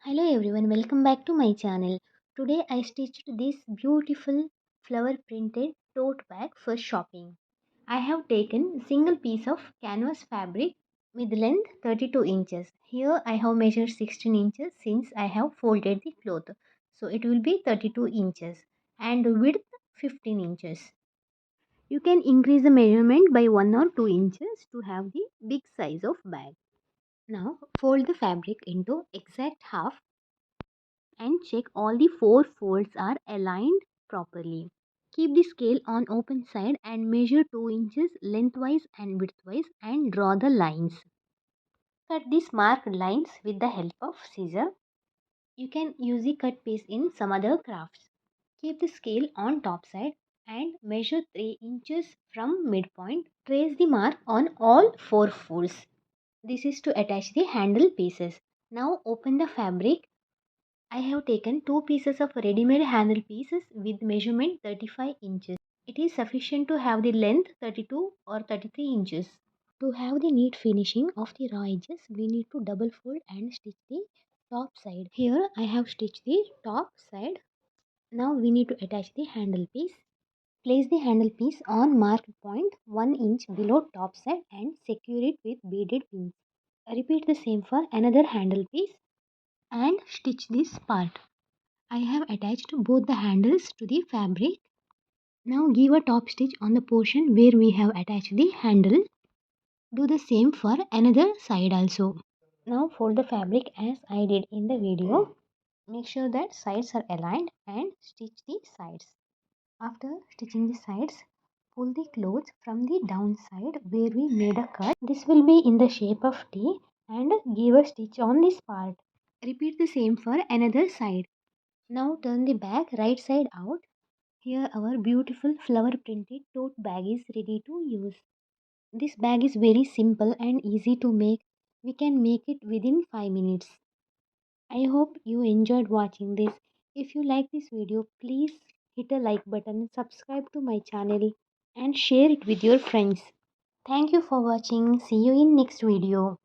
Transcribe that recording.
Hello everyone, welcome back to my channel. Today I stitched this beautiful flower printed tote bag for shopping. I have taken single piece of canvas fabric with length 32 inches. Here I have measured 16 inches since I have folded the cloth. So it will be 32 inches and width 15 inches. You can increase the measurement by 1 or 2 inches to have the big size of bag. Now fold the fabric into exact half and check all the four folds are aligned properly. Keep the scale on open side and measure 2 inches lengthwise and widthwise and draw the lines. Cut these marked lines with the help of scissor. You can use the cut piece in some other crafts. Keep the scale on top side and measure 3 inches from midpoint. Trace the mark on all four folds. This is to attach the handle pieces. Now open the fabric. I have taken two pieces of ready-made handle pieces with measurement 35 inches. It is sufficient to have the length 32 or 33 inches. To have the neat finishing of the raw edges, we need to double fold and stitch the top side. Here I have stitched the top side. Now we need to attach the handle piece. Place the handle piece on marked point 1 inch below top side and secure it with beaded pins. Repeat the same for another handle piece and stitch this part. I have attached both the handles to the fabric. Now give a top stitch on the portion where we have attached the handle. Do the same for another side also. Now fold the fabric as I did in the video. Make sure that sides are aligned and stitch the sides. After stitching the sides, pull the cloth from the down side where we made a cut. This will be in the shape of T and give a stitch on this part. Repeat the same for another side. Now turn the bag right side out. Here our beautiful flower printed tote bag is ready to use. This bag is very simple and easy to make. We can make it within 5 minutes. I hope you enjoyed watching this. If you like this video, please hit a like button, subscribe to my channel and share it with your friends. Thank you for watching. See you in next video.